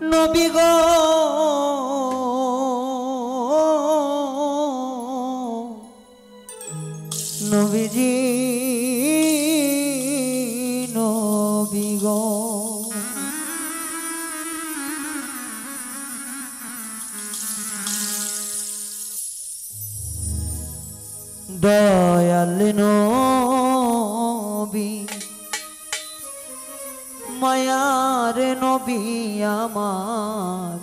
নবী গো নবীজি নবী গো দয়াল নবী মায়ার নবী আমার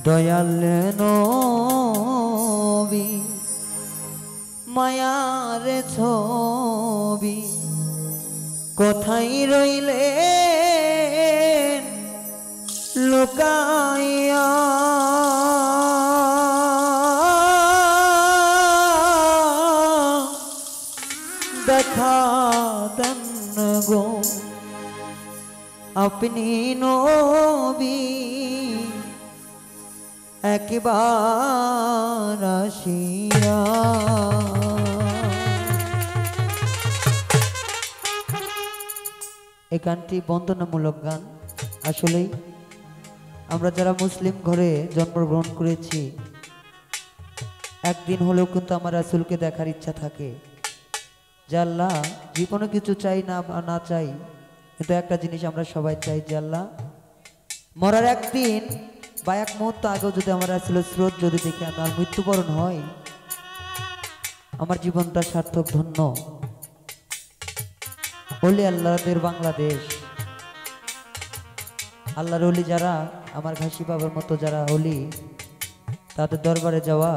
দয়াল নবী মায়ার ছবি কোথায় রইলেন লুকাইয়া দেখা দেন গো अपनी नबी একবার আসিয়া এই গানটি বন্দনামূলক গান। আসলেই আমরা যারা মুসলিম ঘরে জন্মগ্রহণ করেছি একদিন হলেও কিন্তু আমার রাসূলকে দেখার ইচ্ছা থাকে যে আল্লাহ জীবনে কিছু চাই না চাই কিন্তু একটা জিনিস আমরা সবাই চাই যে আল্লাহ মরার একদিন বা এক মুহূর্ত আগেও যদি আমার রাসূলের স্রোত যদি দেখে আমার মৃত্যুবরণ হয় আমার জীবনটা সার্থক ধন্য। ওলি আল্লাহদের বাংলাদেশ আল্লাহর ওলি যারা আমার ঘাসি বাবার মতো যারা ওলি তাদের দরবারে যাওয়া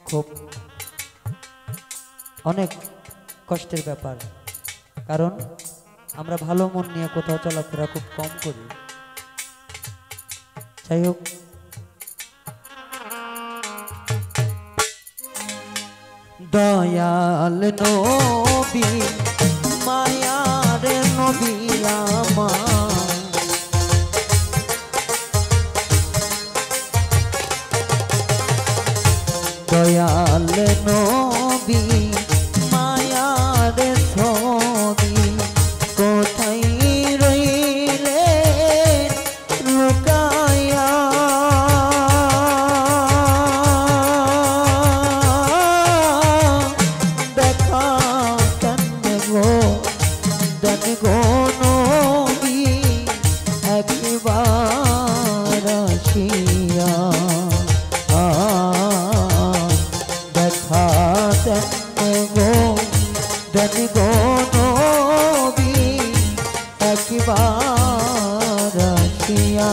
খুব অনেক কষ্টের ব্যাপার, কারণ আমরা ভালো মন নিয়ে কোথাও চলাফেরা খুব কম করি। যাই হোক, দয়াল নবী মায়ার নবী আমার দয়াল নবী মায়ার ছবি কোথায় রইলে লুকাইয়া দেখা দেন গো নবী একবার আসিয়া দেখা দেন গো নবী একবার আসিয়া।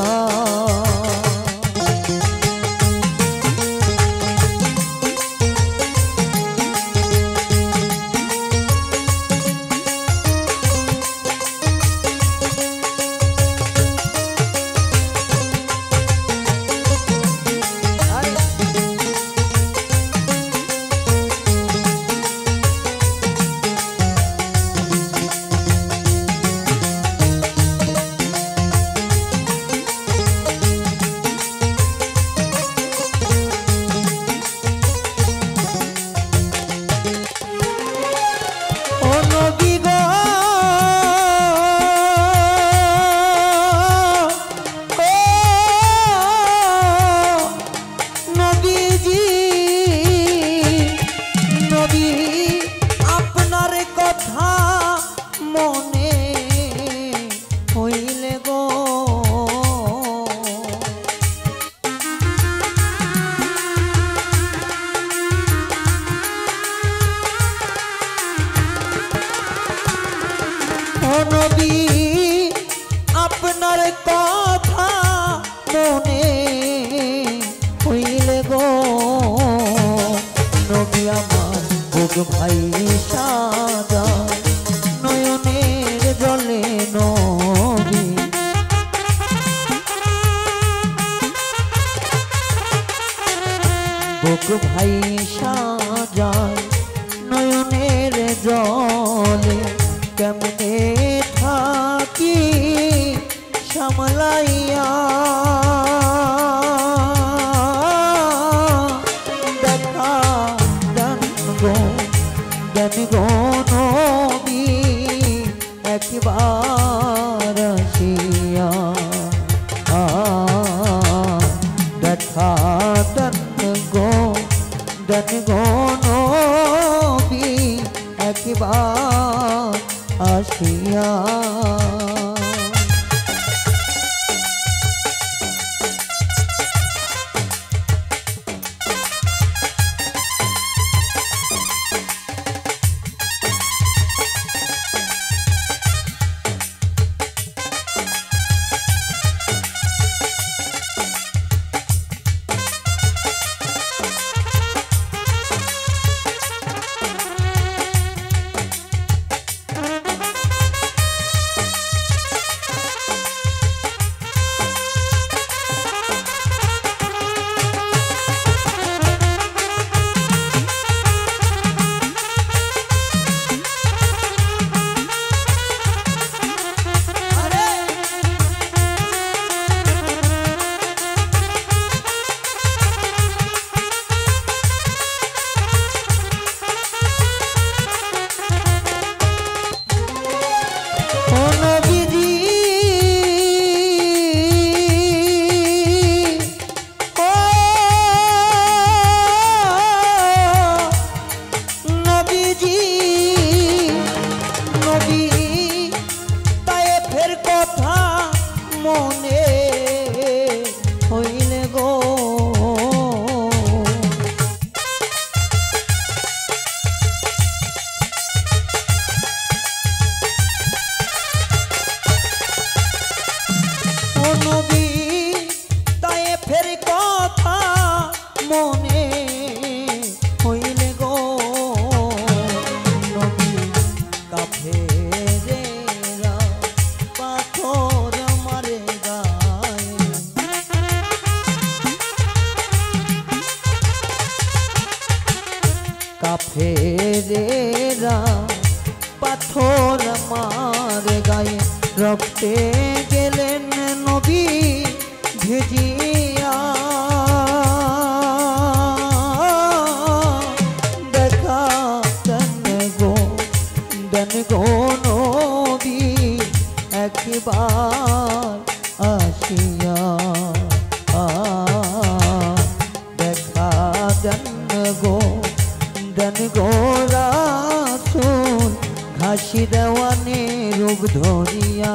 নবী আপনার কথা মনে হইলে গো নবী আমার বুক ভাই সাদা নয়নের জলে নবী বুক ভাই সাজায় নয়নের জলে কেমনে থাকি সামলাইয়া দেখা দেন গো নবী একবার আসিয়া দেন গো নবী একবার আসিয়া। কাফেরেরা পাথর মারে গায়ে রক্তে গেলেন নবী ভিজিয়া। দেখা দেন গো নবী একবার আসিয়া। দেখা দেন গো রাসূল ঘাসি দেওয়ানে রূপ ধরিয়া।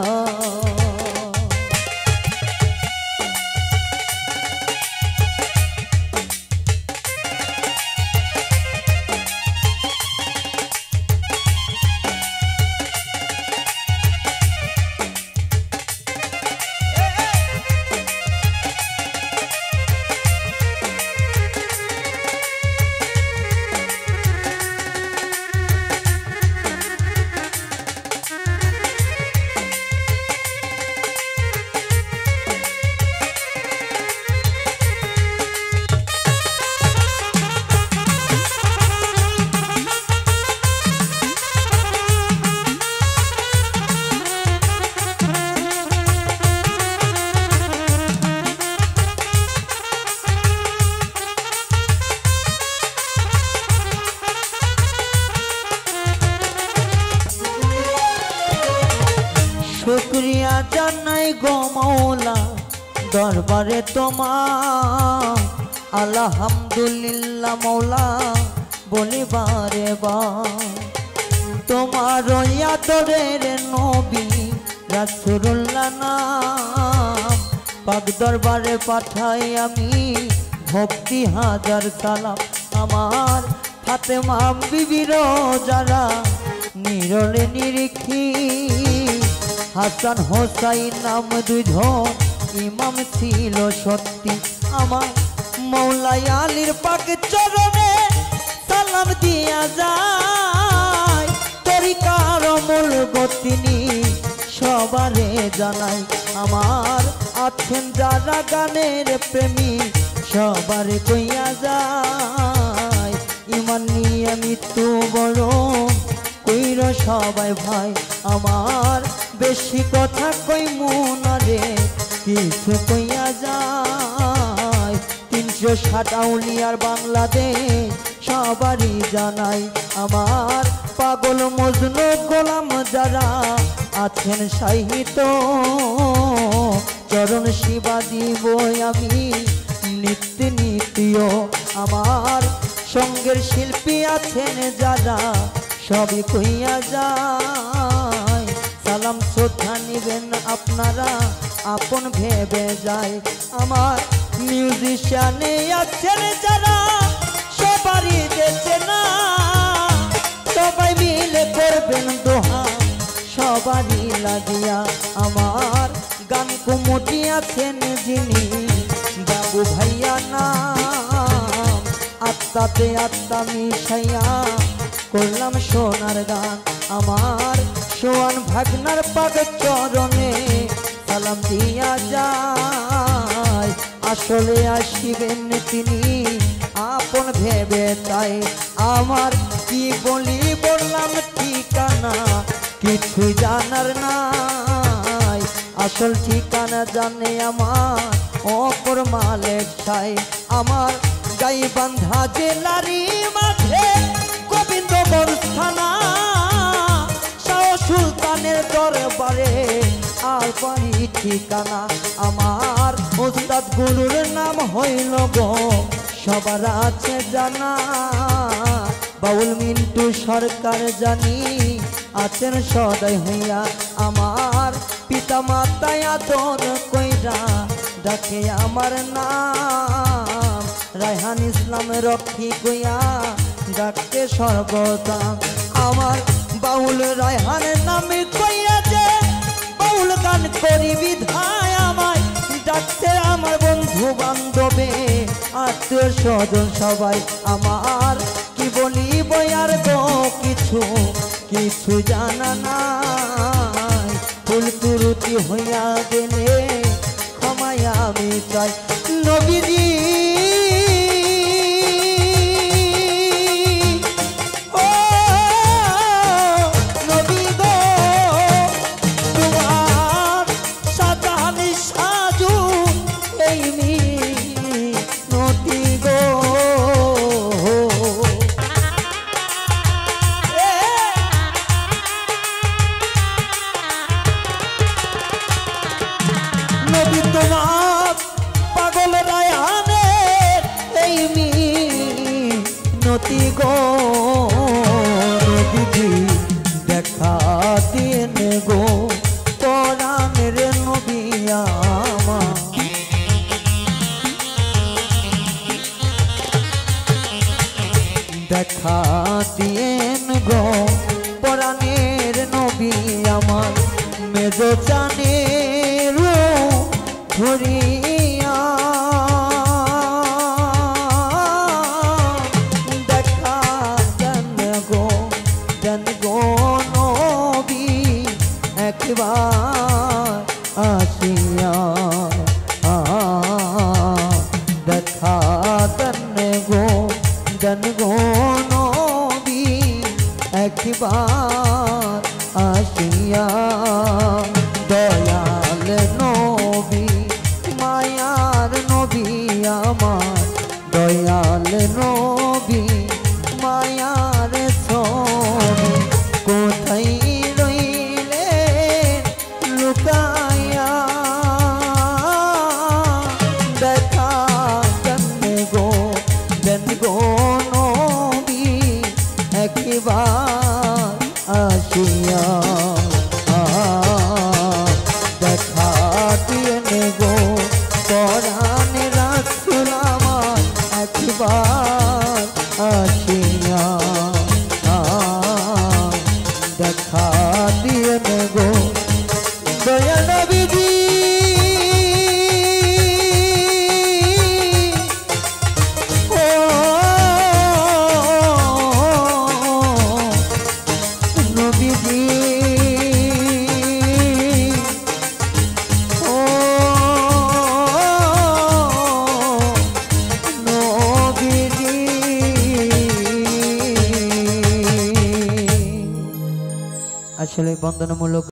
শুকরিয়া জানাই গো মৌলা দরবারে তোমার, আলহামদুলিল্লাহ মৌলা বলিবারে বা। তোমার আদরের নবী রাসূলুল্লাহ নাম পাক দরবারে পাঠাই আমি ভক্তি হাজার সালাম। আমার ফাতেমা বিবির যারা নিরলে নিরিখি, হাসান হোসাইন নাম দুইজন ইমাম ছিল সত্যি। আমার মৌলাই আলীর পাক চরণে সালাম দিয়া যায়। তরিকার মূল গতিনি সবারে জানাই। আমার আছেন যারা গানের প্রেমী সবারে কইয়া যায়। ইমান নিয়ে মৃত্যু বরণ কইর সবাই ভাই। আমার বেশি কথা কইমু না রে কিছু কইয়া যায়। 360 আউলিয়ার বাংলাদেশ সবারই জানাই। আমার পাগল মজনু গোলাম যারা আছেন সাহিত্য চরণ সেবা দিব আমি নিত্য নিত্য। আমার সঙ্গের শিল্পী আছেন যারা সবই কইয়া যায় সালাম শ্রদ্ধা নিবেন আপনারা আপন ভেবে যায় আমার মিউজিশিয়ানে আছেন যারা সবারই দেশে না সবাই মিলে করবেন দোহা সবারই লাগিয়া আমার গান কুমুটি আছেন যিনি বাবু ভাইয়া নাম আত্মাতে আত্মা মিশাইয়া করলাম সোনার গান আমার সোয়ান ভাগনার পাদ চরণে সালাম দিয়া যায় আসলে আসিবেন তিনি আপন ভেবে তাই আমার কি বলি বললাম ঠিকানা কিছু জানার নাই আসল ঠিকানা জানে আমার অপর মালিক সাই আমার গাইবান্ধা জেলারি মাঝে গোবিন্দগঞ্জ থানা শাহ সুলতানের দরবারে আর বাড়ি ঠিকানা আমার ওস্তাদ গুরুর নাম হইল গো সবার আছে জানা বাউল মিন্টু সরকার জানি আছেন সদাই হইয়া আমার পিতা মাতায় আদর কইরা ডাকে আমার নাম রায়হান ইসলাম রক্ষী কইয়া ডাকে সর্বদা আমার বাউল রায়হান নামে কইয়া যে বাউল গান করি বিধায় আমায় ডাকতে আমার বন্ধু বান্ধবে আত্মীয় স্বজন সবাই আমার কি বলিব আর গো কিছু কিছু জানা নাই ভুল ত্রুটি হইয়া গেলে ক্ষমায় আমি চাই নবীজি পাগল রায়হানের এই মিনতি গো নবীজি দেখা দিন গো পরাণের নবী আমার দেখা দিন গো পরাণের নবী আমার মেজো জানের ধরিয়া দেখা দেন গো নবী একবার আসিয়া দেখা দেন গো নবী একবার আসিয়া দয়াল নবী মায়ার নবী আমার দয়াল নবী মায়ার ছবি কোথায় রইলে লুকায়া দেখা দেন গো নবী একবার আসিয়া দেখা দিয়েন গো পরাণ রাসূল আমার একবার আসিয়া দেখা দিয়েন গো দয়া নবীজি আসলে বন্দনামূলক